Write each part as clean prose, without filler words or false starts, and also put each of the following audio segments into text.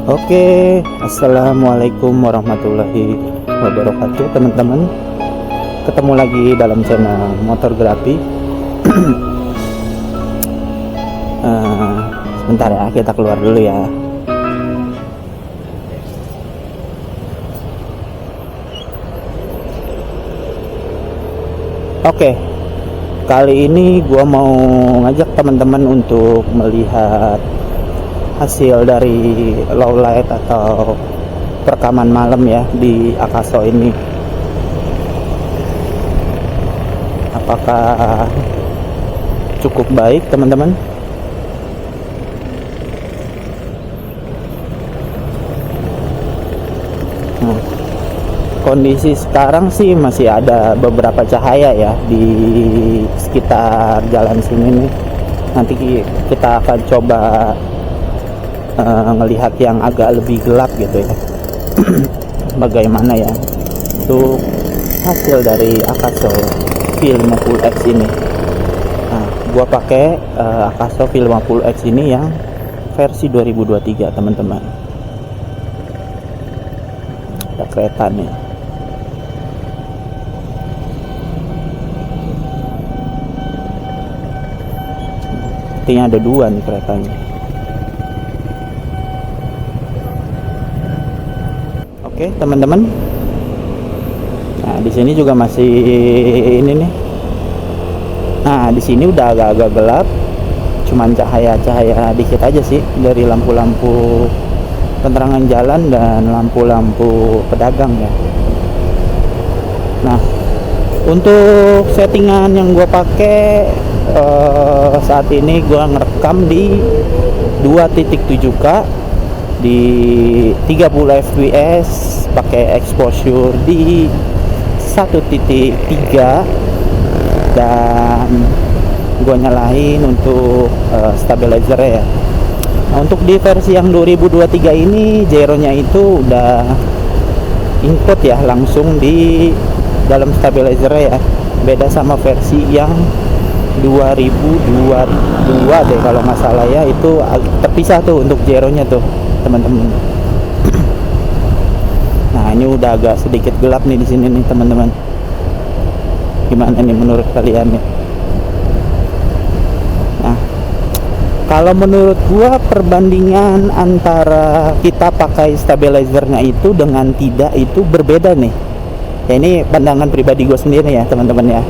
Oke, assalamualaikum warahmatullahi wabarakatuh, teman-teman. Ketemu lagi dalam channel Motorgrafi. Sebentar ya, kita keluar dulu ya. Oke, kali ini gua mau ngajak teman-teman untuk melihat hasil dari low light atau perekaman malam ya di Akaso ini. Apakah cukup baik, teman-teman? Kondisi sekarang sih masih ada beberapa cahaya ya di sekitar jalan sini nih. Nanti kita akan coba ngelihat yang agak lebih gelap gitu ya. Bagaimana ya itu hasil dari Akaso V50X ini. Nah, gua pakai Akaso V50X ini yang versi 2023, teman-teman. Ada kereta nih. Artinya ada dua nih keretanya. Oke, teman-teman. Nah, di sini juga masih ini nih. Nah, di sini udah agak-agak gelap. Cuman cahaya-cahaya dikit aja sih dari lampu-lampu penerangan jalan dan lampu-lampu pedagang ya. Nah, untuk settingan yang gue pakai saat ini gue ngerekam di 2.7K di 30 fps, pakai exposure di 1.3, dan gue nyalain untuk stabilizer ya. Nah, untuk di versi yang 2023 ini gyronya itu udah input ya langsung di dalam stabilizer ya. Beda sama versi yang 2022 deh kalau nggak salah ya, itu terpisah tuh untuk gyronya tuh, teman-teman. Nah, ini udah agak sedikit gelap nih di sini nih, teman-teman. Gimana nih menurut kalian nih? Nah, kalau menurut gua perbandingan antara kita pakai stabilizernya itu dengan tidak itu berbeda nih. Ya, ini pandangan pribadi gue sendiri ya, teman-teman ya.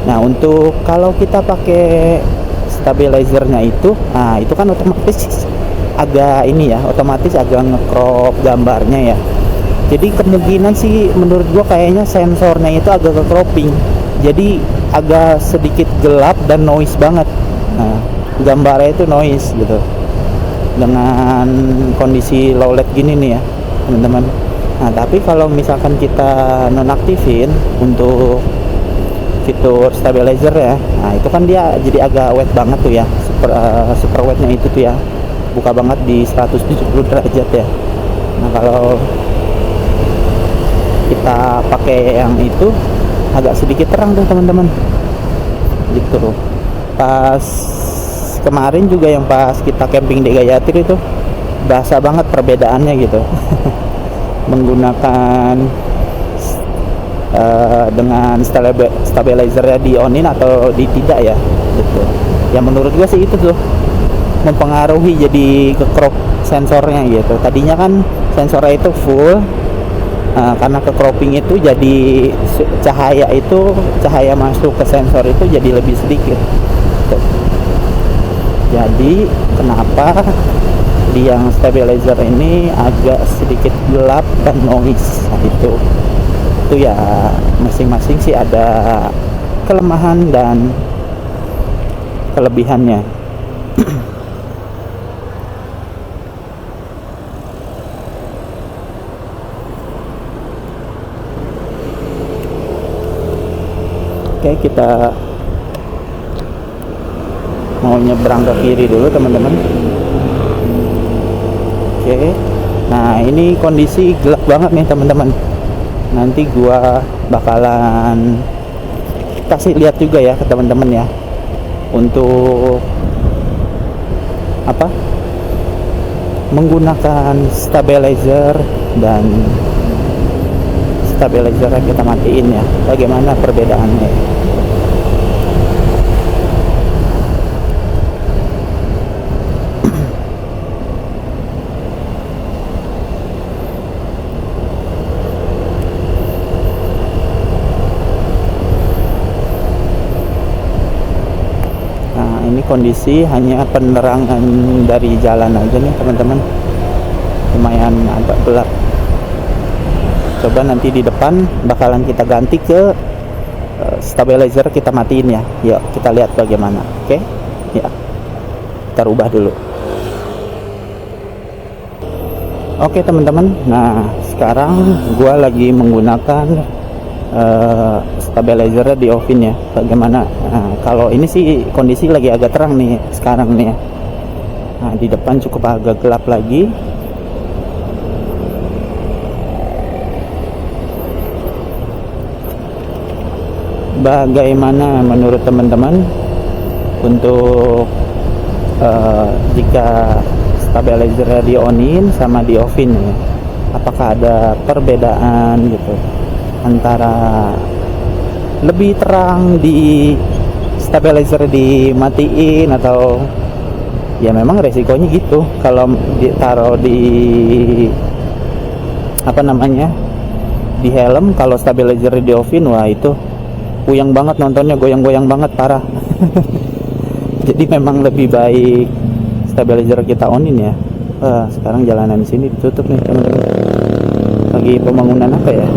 Nah, untuk kalau kita pakai stabilizernya itu, nah itu kan otomatis agak ini ya, otomatis agak nge-crop gambarnya ya. Jadi kemungkinan sih menurut gua kayaknya sensornya itu agak ke-cropping. Jadi agak sedikit gelap dan noise banget. Nah, gambarnya itu noise gitu. Dengan kondisi low light gini nih ya, teman-teman. Nah, tapi kalau misalkan kita nonaktifin untuk fitur stabilizer ya, nah itu kan dia jadi agak wet banget tuh ya, super wetnya itu tuh ya, buka banget di 170 derajat ya. Nah, kalau kita pakai yang itu agak sedikit terang tuh, teman-teman, gitu. Pas kemarin juga yang pas kita camping di Gayatri itu berasa banget perbedaannya gitu. Menggunakan dengan stabilizernya di onin atau di tidak ya gitu. Ya menurut gue sih itu tuh mempengaruhi jadi ke crop sensornya gitu. Tadinya kan sensornya itu full, karena ke cropping itu jadi cahaya masuk ke sensor itu jadi lebih sedikit gitu. Jadi kenapa di yang stabilizer ini agak sedikit gelap dan noise, nah itu ya masing-masing sih ada kelemahan dan kelebihannya. Oke, kita mau nyebrang ke kiri dulu, teman-teman. Oke, nah ini kondisi gelap banget nih, teman-teman. Nanti gua bakalan kasih lihat juga ya ke teman-teman ya, untuk apa menggunakan stabilizer dan stabilizer kita matiin ya, bagaimana perbedaannya. Nah, ini kondisi hanya penerangan dari jalan aja nih teman-teman, lumayan agak gelap. Coba nanti di depan bakalan kita ganti ke stabilizer kita matiin ya. Yuk kita lihat bagaimana. Oke ya, kita rubah dulu. Oke teman-teman, nah sekarang gua lagi menggunakan stabilizer di oven ya. Bagaimana? Nah, kalau ini sih kondisi lagi agak terang nih sekarang nih ya. Nah, di depan cukup agak gelap lagi. Bagaimana menurut teman-teman untuk jika stabilizer di onin sama di oven ya? Apakah ada perbedaan gitu antara lebih terang di stabilizer dimatiin, atau ya memang resikonya gitu kalau ditaruh di apa namanya di helm. Kalau stabilizer di oven, wah itu puyeng banget nontonnya, goyang-goyang banget parah. Jadi memang lebih baik stabilizer kita onin ya. Sekarang jalanan sini ditutup nih teman-teman, lagi pembangunan apa ya.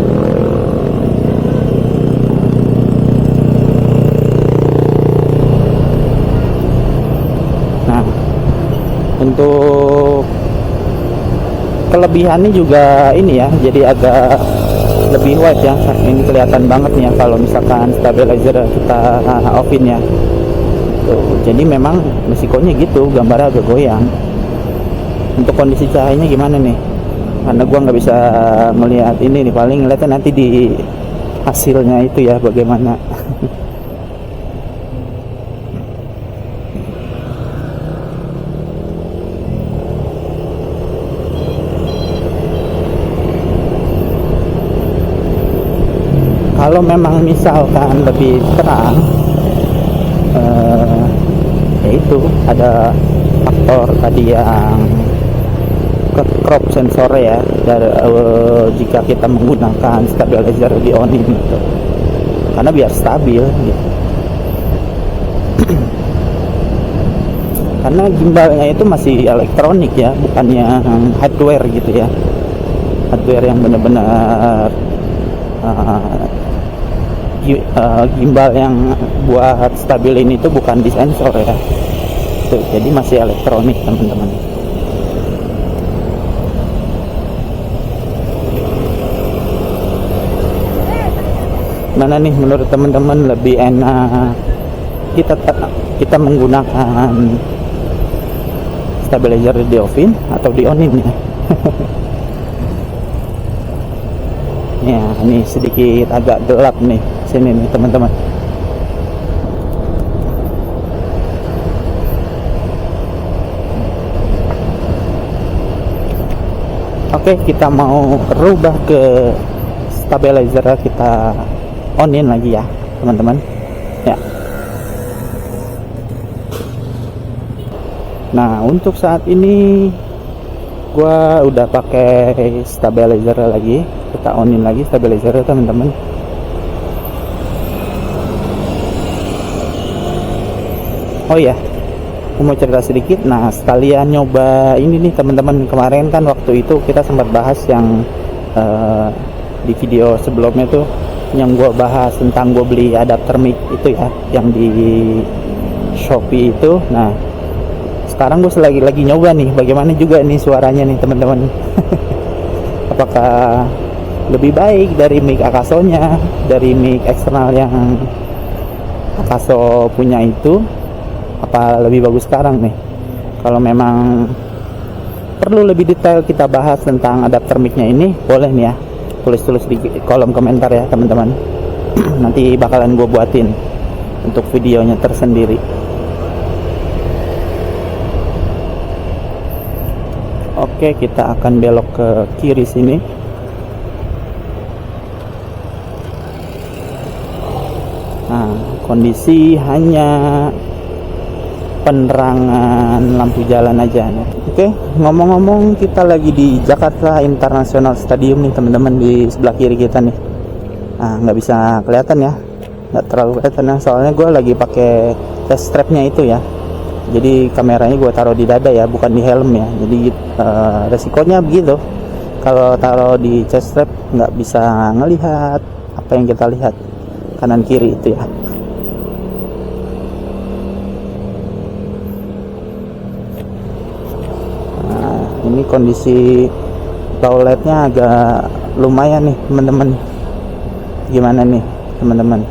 Nah, untuk kelebihannya juga ini ya, jadi agak lebih wide ya. Ini kelihatan banget nih ya kalau misalkan stabilizer kita oven ya. Tuh, jadi memang risikonya gitu, gambarnya agak goyang. Untuk kondisi cahayanya gimana nih? Karena gua nggak bisa melihat ini nih, paling ngeliatnya nanti di hasilnya itu ya bagaimana. Kalau memang misalkan lebih terang, yaitu ada faktor tadi yang ke crop sensor ya, dari jika kita menggunakan stabilizer di onin gitu, karena biar stabil gitu. Karena gimbalnya itu masih elektronik ya, bukannya hardware gitu ya, hardware yang benar-benar gimbal yang buat stabilin itu bukan di sensor ya. Tuh, jadi masih elektronik teman-teman. Mana nih menurut teman-teman lebih enak kita menggunakan stabilizer di oven atau di onin ya? Ya, ini sedikit agak gelap nih sini nih teman-teman. Oke, kita mau rubah ke stabilizer kita onin lagi ya teman-teman ya. Nah, untuk saat ini gua udah pakai stabilizer lagi, kita onin lagi stabilizer teman-teman. Oh ya, aku mau cerita sedikit. Nah, sekalian nyoba ini nih teman-teman. Kemarin kan waktu itu kita sempat bahas yang di video sebelumnya tuh, yang gue bahas tentang gue beli adapter mic itu ya, yang di Shopee itu. Nah, sekarang gue lagi nyoba nih bagaimana juga nih suaranya nih teman-teman. Apakah lebih baik dari mic Akaso-nya, dari mic eksternal yang Akaso punya itu, apa lebih bagus sekarang nih? Kalau memang perlu lebih detail kita bahas tentang adapter mic-nya ini, boleh nih ya, tulis-tulis di kolom komentar ya teman-teman. Nanti bakalan gue buatin untuk videonya tersendiri. Oke, kita akan belok ke kiri sini. Nah, kondisi hanya penerangan lampu jalan aja. Oke, ngomong-ngomong, kita lagi di Jakarta International Stadium nih teman-teman, di sebelah kiri kita nih. Nah, nggak bisa kelihatan ya, nggak terlalu kelihatan ya, soalnya gue lagi pakai chest strapnya itu ya. Jadi kameranya gue taruh di dada ya, bukan di helm ya. Jadi resikonya begitu, kalau taruh di chest strap nggak bisa ngelihat apa yang kita lihat kanan kiri itu ya. Nah, ini kondisi low lightnya agak lumayan nih teman-teman. Gimana nih teman-teman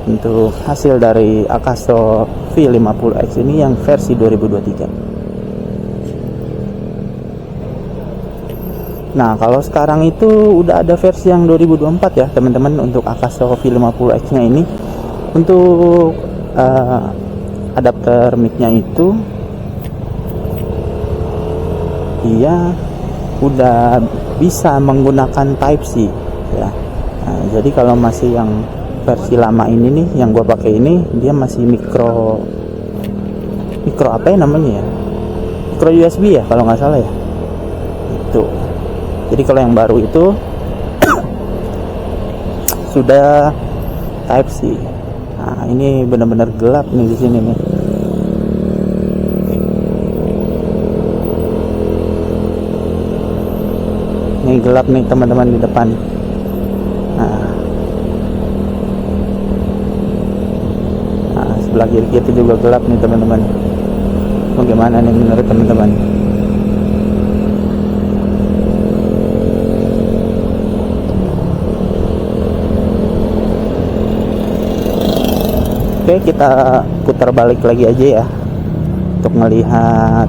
untuk hasil dari Akaso V50X ini yang versi 2023. Nah, kalau sekarang itu udah ada versi yang 2024 ya teman-teman untuk Akaso V50X nya ini. Untuk adapter mic-nya itu dia udah bisa menggunakan Type-C ya. Nah, jadi kalau masih yang versi lama ini nih, yang gua pakai ini, dia masih micro apa ya namanya ya, micro USB ya kalau nggak salah ya itu. Jadi kalau yang baru itu sudah Type C. Nah, ini benar-benar gelap nih di sini nih. Ini gelap nih teman-teman di depan. Nah, sebelah kiri kita juga gelap nih teman-teman. Bagaimana nih menurut teman-teman? Oke, kita putar balik lagi aja ya untuk melihat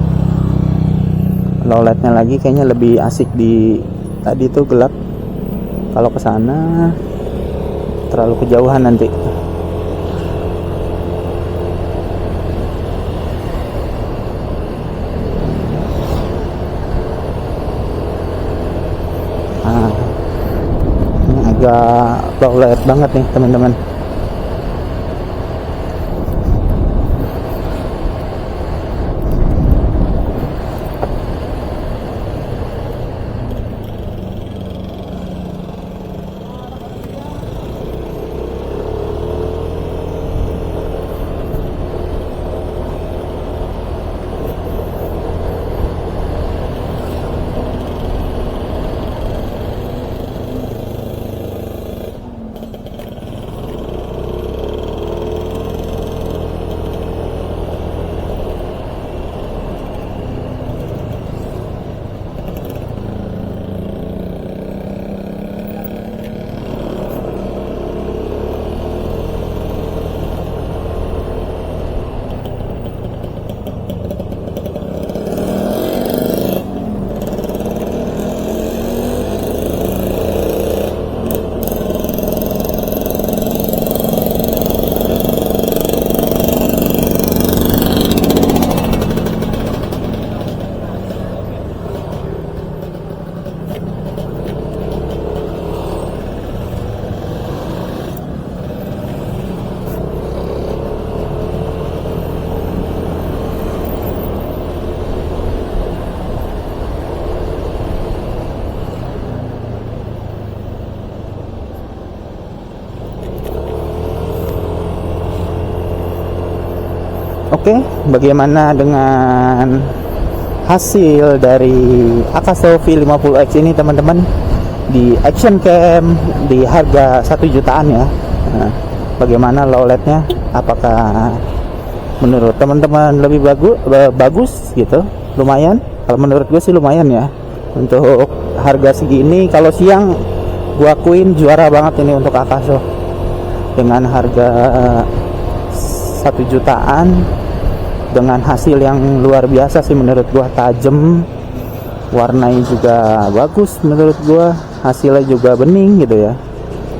low lightnya lagi. Kayaknya lebih asik di tadi tuh gelap. Kalau ke sana terlalu kejauhan nanti. Nah, ini agak low light banget nih teman-teman. Oke, bagaimana dengan hasil dari Akaso V50X ini teman-teman di action cam di harga 1 jutaan ya. Nah, bagaimana low lightnya? Apakah menurut teman-teman lebih bagus gitu? Lumayan. Kalau menurut gue sih lumayan ya. Untuk harga segini, kalau siang gua akuin juara banget ini untuk Akaso. Dengan harga 1 jutaan, dengan hasil yang luar biasa sih menurut gua, tajam, warnanya juga bagus menurut gua, hasilnya juga bening gitu ya.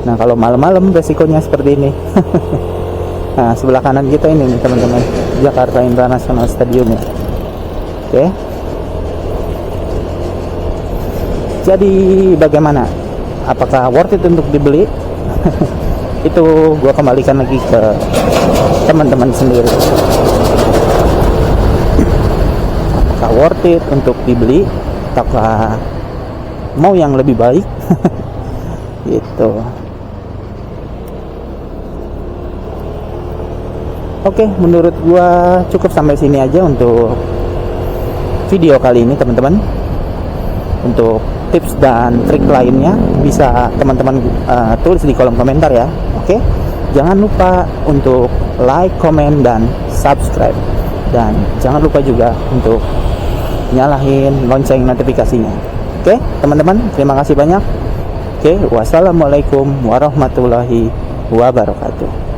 Nah, kalau malam-malam resikonya seperti ini. Nah, sebelah kanan kita ini nih teman-teman, Jakarta International Stadium ya. Oke. Jadi bagaimana? Apakah worth it untuk dibeli? Itu gua kembalikan lagi ke teman-teman sendiri. Apakah worth it untuk dibeli? Ataukah mau yang lebih baik? Gitu. Oke, menurut gua cukup sampai sini aja untuk video kali ini, teman-teman. Untuk tips dan trik lainnya bisa teman-teman tulis di kolom komentar ya. Oke, jangan lupa untuk like, komen, dan subscribe, dan jangan lupa juga untuk nyalain lonceng notifikasinya. Oke, teman-teman, terima kasih banyak. Oke, wassalamualaikum warahmatullahi wabarakatuh.